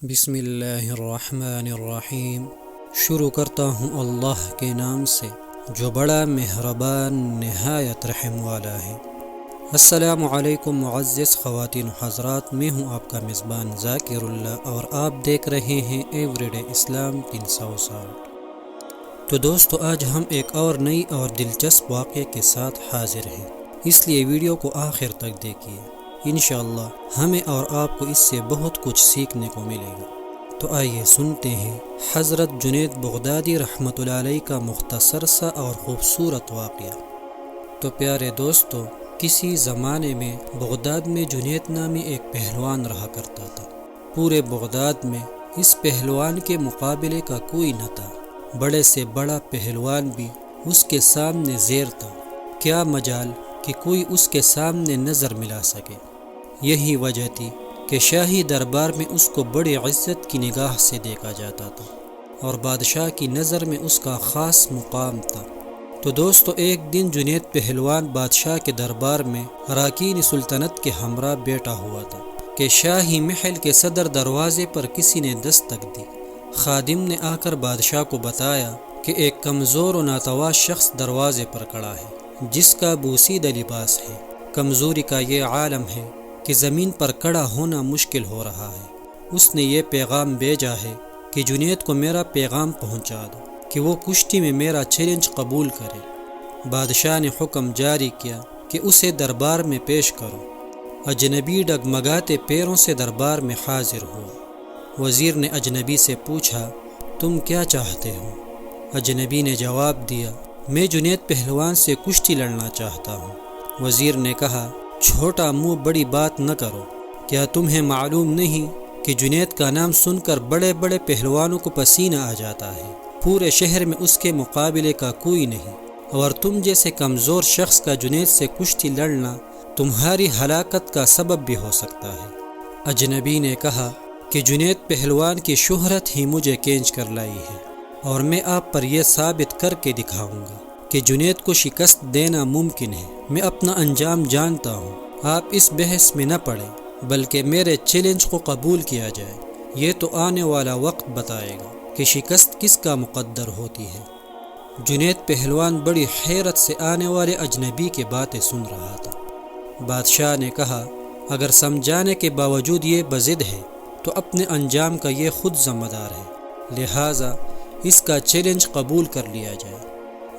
بسم اللہ الرحمن الرحیم۔ شروع کرتا ہوں اللہ کے نام سے جو بڑا مہربان نہایت رحم والا ہے۔ السلام علیکم معزز خواتین و حضرات، میں ہوں آپ کا میزبان ذاکر اللہ اور آپ دیکھ رہے ہیں ایوری ڈے اسلام 360۔ تو دوستو، آج ہم ایک اور نئی اور دلچسپ واقعے کے ساتھ حاضر ہیں، اس لیے ویڈیو کو آخر تک دیکھیے، انشاءاللہ ہمیں اور آپ کو اس سے بہت کچھ سیکھنے کو ملے گا۔ تو آئیے سنتے ہیں حضرت جنید بغدادی رحمۃ اللہ علیہ کا مختصر سا اور خوبصورت واقعہ۔ تو پیارے دوستو، کسی زمانے میں بغداد میں جنید نامی ایک پہلوان رہا کرتا تھا۔ پورے بغداد میں اس پہلوان کے مقابلے کا کوئی نہ تھا، بڑے سے بڑا پہلوان بھی اس کے سامنے زیر تھا، کیا مجال کہ کوئی اس کے سامنے نظر ملا سکے۔ یہی وجہ تھی کہ شاہی دربار میں اس کو بڑی عزت کی نگاہ سے دیکھا جاتا تھا اور بادشاہ کی نظر میں اس کا خاص مقام تھا۔ تو دوستو، ایک دن جنید پہلوان بادشاہ کے دربار میں اراکین سلطنت کے ہمراہ بیٹھا ہوا تھا کہ شاہی محل کے صدر دروازے پر کسی نے دستک دی۔ خادم نے آ کر بادشاہ کو بتایا کہ ایک کمزور و ناتواز شخص دروازے پر کھڑا ہے، جس کا بوسیدہ لباس ہے۔ کمزوری کا یہ عالم ہے کہ زمین پر کھڑا ہونا مشکل ہو رہا ہے۔ اس نے یہ پیغام بھیجا ہے کہ جنید کو میرا پیغام پہنچا دو کہ وہ کشتی میں میرا چیلنج قبول کرے۔ بادشاہ نے حکم جاری کیا کہ اسے دربار میں پیش کرو۔ اجنبی ڈگمگاتے پیروں سے دربار میں حاضر ہوا۔ وزیر نے اجنبی سے پوچھا، تم کیا چاہتے ہو؟ اجنبی نے جواب دیا، میں جنید پہلوان سے کشتی لڑنا چاہتا ہوں۔ وزیر نے کہا، چھوٹا منہ بڑی بات نہ کرو، کیا تمہیں معلوم نہیں کہ جنید کا نام سن کر بڑے بڑے پہلوانوں کو پسینہ آ جاتا ہے؟ پورے شہر میں اس کے مقابلے کا کوئی نہیں، اور تم جیسے کمزور شخص کا جنید سے کشتی لڑنا تمہاری ہلاکت کا سبب بھی ہو سکتا ہے۔ اجنبی نے کہا کہ جنید پہلوان کی شہرت ہی مجھے کھینچ کر لائی ہے، اور میں آپ پر یہ ثابت کر کے دکھاؤں گا کہ جنید کو شکست دینا ممکن ہے۔ میں اپنا انجام جانتا ہوں، آپ اس بحث میں نہ پڑیں، بلکہ میرے چیلنج کو قبول کیا جائے۔ یہ تو آنے والا وقت بتائے گا کہ شکست کس کا مقدر ہوتی ہے۔ جنید پہلوان بڑی حیرت سے آنے والے اجنبی کی باتیں سن رہا تھا۔ بادشاہ نے کہا، اگر سمجھانے کے باوجود یہ بضد ہے تو اپنے انجام کا یہ خود ذمہ دار ہے، لہٰذا اس کا چیلنج قبول کر لیا جائے۔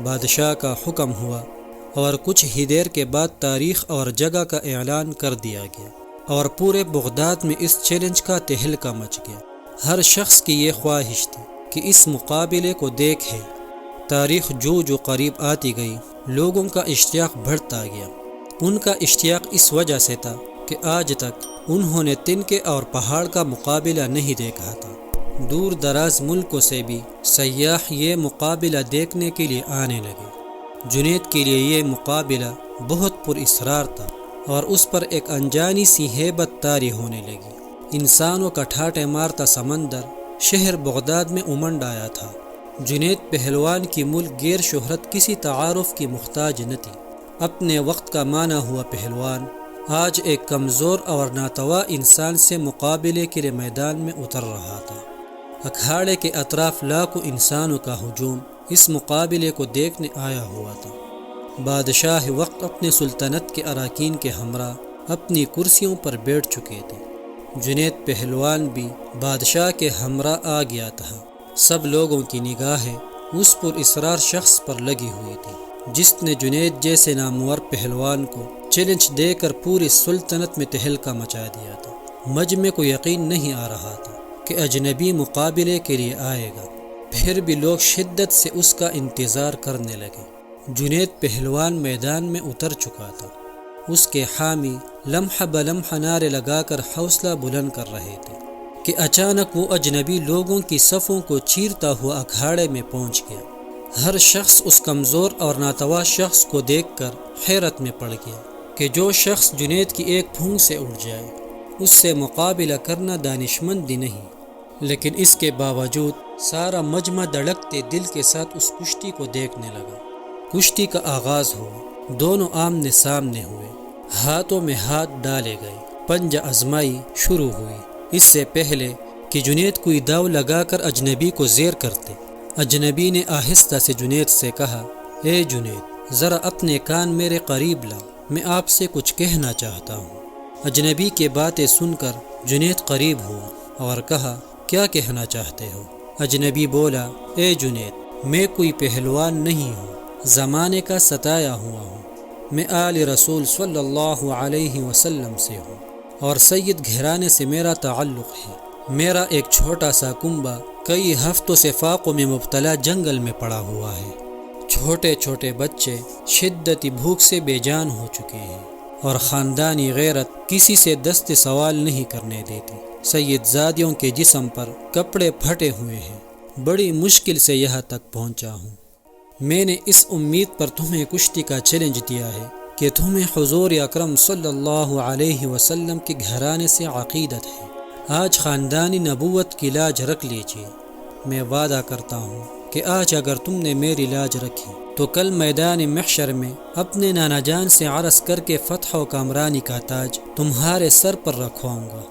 بادشاہ کا حکم ہوا اور کچھ ہی دیر کے بعد تاریخ اور جگہ کا اعلان کر دیا گیا، اور پورے بغداد میں اس چیلنج کا تہلکہ مچ گیا۔ ہر شخص کی یہ خواہش تھی کہ اس مقابلے کو دیکھے۔ تاریخ جو قریب آتی گئی، لوگوں کا اشتیاق بڑھتا گیا۔ ان کا اشتیاق اس وجہ سے تھا کہ آج تک انہوں نے تنکے اور پہاڑ کا مقابلہ نہیں دیکھا تھا۔ دور دراز ملکوں سے بھی سیاح یہ مقابلہ دیکھنے کے لیے آنے لگے۔ جنید کے لیے یہ مقابلہ بہت پر اسرار تھا، اور اس پر ایک انجانی سی ہیبت طاری ہونے لگی۔ انسانوں کا ٹھاٹھے مارتا سمندر شہر بغداد میں امنڈ آیا تھا۔ جنید پہلوان کی ملک گیر شہرت کسی تعارف کی محتاج نہ تھی۔ اپنے وقت کا مانا ہوا پہلوان آج ایک کمزور اور ناتواں انسان سے مقابلے کے لیے میدان میں اتر رہا تھا۔ اکھاڑے کے اطراف لاکھوں انسانوں کا ہجوم اس مقابلے کو دیکھنے آیا ہوا تھا۔ بادشاہ وقت اپنے سلطنت کے اراکین کے ہمراہ اپنی کرسیوں پر بیٹھ چکے تھے۔ جنید پہلوان بھی بادشاہ کے ہمراہ آ گیا تھا۔ سب لوگوں کی نگاہیں اس پر اسرار شخص پر لگی ہوئی تھی، جس نے جنید جیسے نامور پہلوان کو چیلنج دے کر پوری سلطنت میں تہلکہ مچا دیا تھا۔ مجمع کو یقین نہیں آ رہا تھا کہ اجنبی مقابلے کے لیے آئے گا، پھر بھی لوگ شدت سے اس کا انتظار کرنے لگے۔ جنید پہلوان میدان میں اتر چکا تھا۔ اس کے حامی لمحہ بلمحہ نعرے لگا کر حوصلہ بلند کر رہے تھے کہ اچانک وہ اجنبی لوگوں کی صفوں کو چیرتا ہوا اکھاڑے میں پہنچ گیا۔ ہر شخص اس کمزور اور ناتواں شخص کو دیکھ کر حیرت میں پڑ گیا کہ جو شخص جنید کی ایک پھونک سے اٹھ جائے، اس سے مقابلہ کرنا دانشمندی نہیں۔ لیکن اس کے باوجود سارا مجمع دھڑکتے دل کے ساتھ اس کشتی کو دیکھنے لگا۔ کشتی کا آغاز ہوا، دونوں آمنے سامنے ہوئے، ہاتھوں میں ہاتھ ڈالے گئے، پنجہ آزمائی شروع ہوئی۔ اس سے پہلے کہ جنید کوئی داؤ لگا کر اجنبی کو زیر کرتے۔ اجنبی نے آہستہ سے جنید سے کہا، اے جنید ذرا اپنے کان میرے قریب لا، میں آپ سے کچھ کہنا چاہتا ہوں۔ اجنبی کے باتیں سن کر جنید قریب ہوا اور کہا، کیا کہنا چاہتے ہو؟ اجنبی بولا، اے جنید میں کوئی پہلوان نہیں ہوں، زمانے کا ستایا ہوا ہوں، میں آل رسول صلی اللہ علیہ وسلم سے ہوں اور سید گھرانے سے میرا تعلق ہے۔ میرا ایک چھوٹا سا کنبہ کئی ہفتوں سے فاقوں میں مبتلا جنگل میں پڑا ہوا ہے۔ چھوٹے چھوٹے بچے شدتی بھوک سے بے جان ہو چکے ہیں اور خاندانی غیرت کسی سے دست سوال نہیں کرنے دیتی۔ سید زادیوں کے جسم پر کپڑے پھٹے ہوئے ہیں، بڑی مشکل سے یہاں تک پہنچا ہوں۔ میں نے اس امید پر تمہیں کشتی کا چیلنج دیا ہے کہ تمہیں حضور اکرم صلی اللہ علیہ وسلم کے گھرانے سے عقیدت ہے۔ آج خاندانی نبوت کی لاج رکھ لیجیے۔ میں وعدہ کرتا ہوں کہ آج اگر تم نے میری لاج رکھی تو کل میدان محشر میں اپنے نانا جان سے عرض کر کے فتح و کامرانی کا تاج تمہارے سر پر رکھواؤں گا۔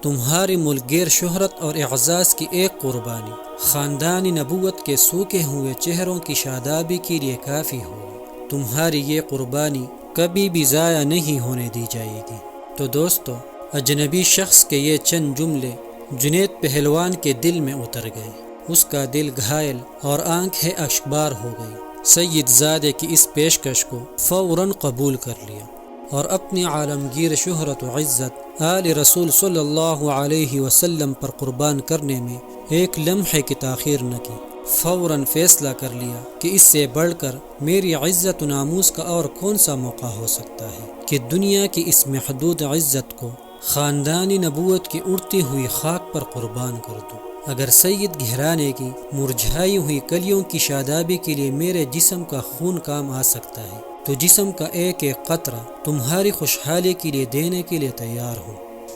تمہاری ملک گیر شہرت اور اعزاز کی ایک قربانی خاندانی نبوت کے سوکھے ہوئے چہروں کی شادابی کے لیے کافی ہوگی۔ تمہاری یہ قربانی کبھی بھی ضائع نہیں ہونے دی جائے گی۔ تو دوستو، اجنبی شخص کے یہ چند جملے جنید پہلوان کے دل میں اتر گئے۔ اس کا دل گھائل اور آنکھیں اشکبار ہو گئی۔ سید زادے کی اس پیشکش کو فوراً قبول کر لیا اور اپنی عالمگیر شہرت و عزت آل رسول صلی اللہ علیہ وسلم پر قربان کرنے میں ایک لمحے کی تاخیر نہ کی۔ فوراً فیصلہ کر لیا کہ اس سے بڑھ کر میری عزت و ناموس کا اور کون سا موقع ہو سکتا ہے کہ دنیا کی اس محدود عزت کو خاندانی نبوت کی اڑتی ہوئی خاک پر قربان کر دوں۔ اگر سید گھرانے کی مرجھائی ہوئی کلیوں کی شادابی کے لیے میرے جسم کا خون کام آ سکتا ہے تو جسم کا ایک ایک قطرہ تمہاری خوشحالی کے لیے دینے کے لیے تیار ہوں۔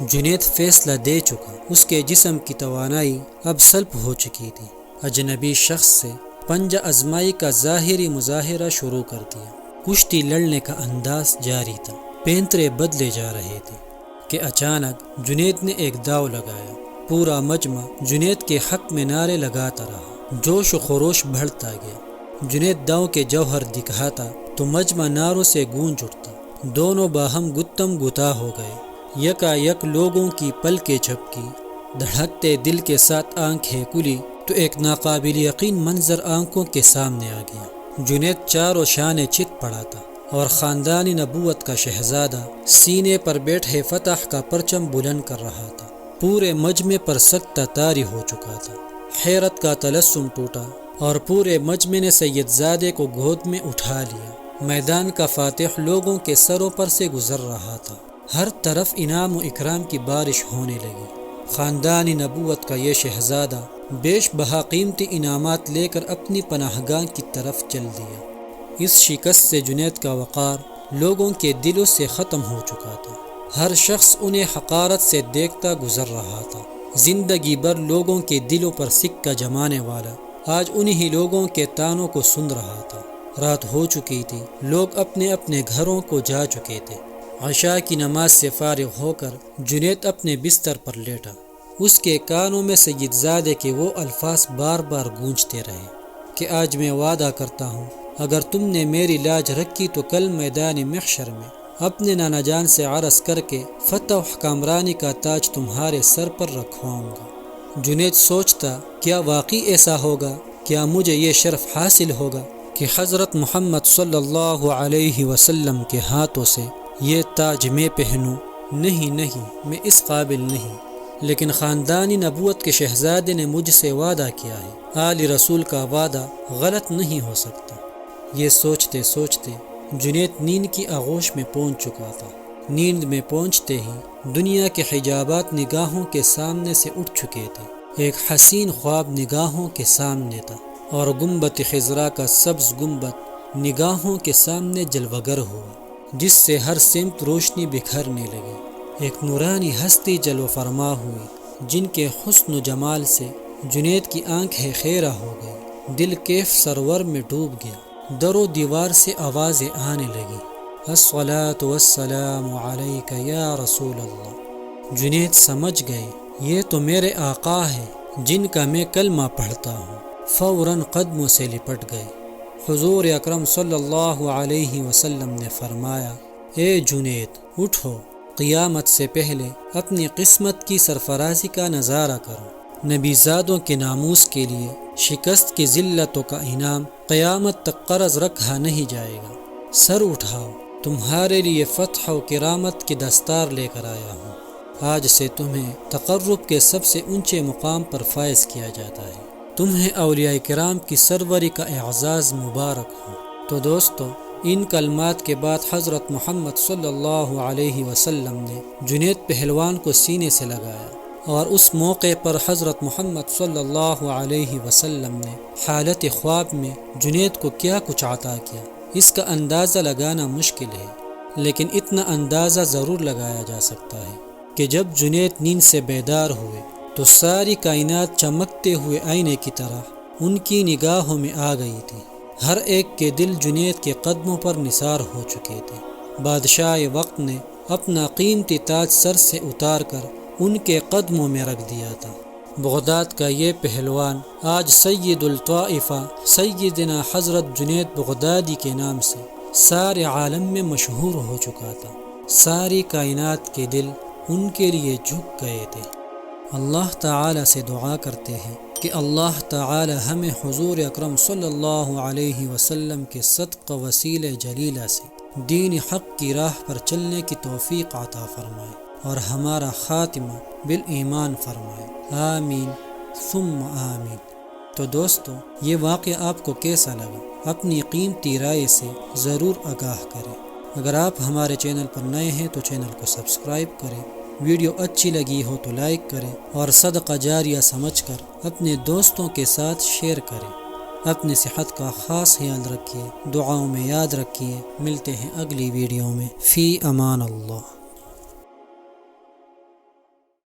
جنید فیصلہ دے چکا، اس کے جسم کی توانائی اب سلب ہو چکی تھی۔ اجنبی شخص سے پنجہ ازمائی کا ظاہری مظاہرہ شروع کر دیا۔ کشتی لڑنے کا انداز جاری تھا، پینترے بدلے جا رہے تھے کہ اچانک جنید نے ایک داؤ لگایا۔ پورا مجمع جنید کے حق میں نعرے لگاتا رہا، جوش و خروش بڑھتا گیا۔ جنید داؤ کے جوہر دکھاتا تو مجمع نعروں سے گونج اٹھتا۔ دونوں باہم گتم گتا ہو گئے۔ یکا یک لوگوں کی پلکیں جھپکی، دھڑکتے دل کے ساتھ آنکھیں کھلی تو ایک ناقابل یقین منظر آنکھوں کے سامنے آ گیا۔ جنید چاروں شانے چت پڑا تھا اور خاندانی نبوت کا شہزادہ سینے پر بیٹھے فتح کا پرچم بلند کر رہا تھا۔ پورے مجمع پر سکتہ طاری ہو چکا تھا۔ حیرت کا طلسم ٹوٹا اور پورے مجمع نے سید زادے کو گود میں اٹھا لیا۔ میدان کا فاتح لوگوں کے سروں پر سے گزر رہا تھا۔ ہر طرف انعام و اکرام کی بارش ہونے لگی۔ خاندانی نبوت کا یہ شہزادہ بیش بہا قیمتی انعامات لے کر اپنی پناہ گاہ کی طرف چل دیا۔ اس شکست سے جنید کا وقار لوگوں کے دلوں سے ختم ہو چکا تھا۔ ہر شخص انہیں حقارت سے دیکھتا گزر رہا تھا۔ زندگی بھر لوگوں کے دلوں پر سکہ جمانے والا آج انہی لوگوں کے طعنوں کو سن رہا تھا۔ رات ہو چکی تھی، لوگ اپنے اپنے گھروں کو جا چکے تھے۔ عشاء کی نماز سے فارغ ہو کر جنید اپنے بستر پر لیٹا۔ اس کے کانوں میں سید زادے کے وہ الفاظ بار بار گونجتے رہے کہ آج میں وعدہ کرتا ہوں، اگر تم نے میری لاج رکھی تو کل میدان محشر میں اپنے نانا جان سے عرض کر کے فتح و حکمرانی کا تاج تمہارے سر پر رکھواؤں گا۔ جنید سوچتا، کیا واقعی ایسا ہوگا؟ کیا مجھے یہ شرف حاصل ہوگا کہ حضرت محمد صلی اللہ علیہ وسلم کے ہاتھوں سے یہ تاج میں پہنوں؟ نہیں، میں اس قابل نہیں، لیکن خاندانی نبوت کے شہزادے نے مجھ سے وعدہ کیا ہے، آل رسول کا وعدہ غلط نہیں ہو سکتا۔ یہ سوچتے سوچتے جنید نیند کی آغوش میں پہنچ چکا تھا۔ نیند میں پہنچتے ہی دنیا کے حجابات نگاہوں کے سامنے سے اٹھ چکے تھے۔ ایک حسین خواب نگاہوں کے سامنے تھا اور گنبد خضرا کا سبز گنبد نگاہوں کے سامنے جلوگر ہوا، جس سے ہر سمت روشنی بکھرنے لگی۔ ایک نورانی ہستی جلوہ فرما ہوئی، جن کے حسن و جمال سے جنید کی آنکھیں خیرہ ہو گئی۔ دل کیف سرور میں ڈوب گیا۔ در و دیوار سے آوازیں آنے لگی، الصلاۃ والسلام علیک یا رسول اللہ۔ جنید سمجھ گئے یہ تو میرے آقا ہے جن کا میں کلمہ پڑھتا ہوں۔ فوراً قدموں سے لپٹ گئے۔ حضور اکرم صلی اللہ علیہ وسلم نے فرمایا، اے جنید اٹھو، قیامت سے پہلے اپنی قسمت کی سرفرازی کا نظارہ کرو۔ نبی زادوں کے ناموس کے لیے شکست کی ذلتوں کا انعام قیامت تک قرض رکھا نہیں جائے گا۔ سر اٹھاؤ، تمہارے لیے فتح و کرامت کی دستار لے کر آیا ہوں۔ آج سے تمہیں تقرب کے سب سے اونچے مقام پر فائز کیا جاتا ہے۔ تمہیں اولیاء کرام کی سروری کا اعزاز مبارک ہو۔ تو دوستو، ان کلمات کے بعد حضرت محمد صلی اللہ علیہ وسلم نے جنید پہلوان کو سینے سے لگایا، اور اس موقع پر حضرت محمد صلی اللہ علیہ وسلم نے حالت خواب میں جنید کو کیا کچھ عطا کیا، اس کا اندازہ لگانا مشکل ہے، لیکن اتنا اندازہ ضرور لگایا جا سکتا ہے کہ جب جنید نیند سے بیدار ہوئے تو ساری کائنات چمکتے ہوئے آئینے کی طرح ان کی نگاہوں میں آ گئی تھی۔ ہر ایک کے دل جنید کے قدموں پر نثار ہو چکے تھے۔ بادشاہ وقت نے اپنا قیمتی تاج سر سے اتار کر ان کے قدموں میں رکھ دیا تھا۔ بغداد کا یہ پہلوان آج سید الطائفہ سیدنا حضرت جنید بغدادی کے نام سے سارے عالم میں مشہور ہو چکا تھا۔ ساری کائنات کے دل ان کے لیے جھک گئے تھے۔ اللہ تعالی سے دعا کرتے ہیں کہ اللہ تعالی ہمیں حضور اکرم صلی اللہ علیہ وسلم کے صدقہ وسیلہ جلیلہ سے دین حق کی راہ پر چلنے کی توفیق عطا فرمائے اور ہمارا خاتمہ بالایمان فرمائے، آمین ثم آمین۔ تو دوستو، یہ واقعہ آپ کو کیسا لگا؟ اپنی قیمتی رائے سے ضرور آگاہ کریں۔ اگر آپ ہمارے چینل پر نئے ہیں تو چینل کو سبسکرائب کریں، ویڈیو اچھی لگی ہو تو لائک کریں، اور صدقہ جاریہ سمجھ کر اپنے دوستوں کے ساتھ شیئر کریں۔ اپنی صحت کا خاص خیال رکھیے، دعاؤں میں یاد رکھیے۔ ملتے ہیں اگلی ویڈیو میں۔ فی امان اللہ۔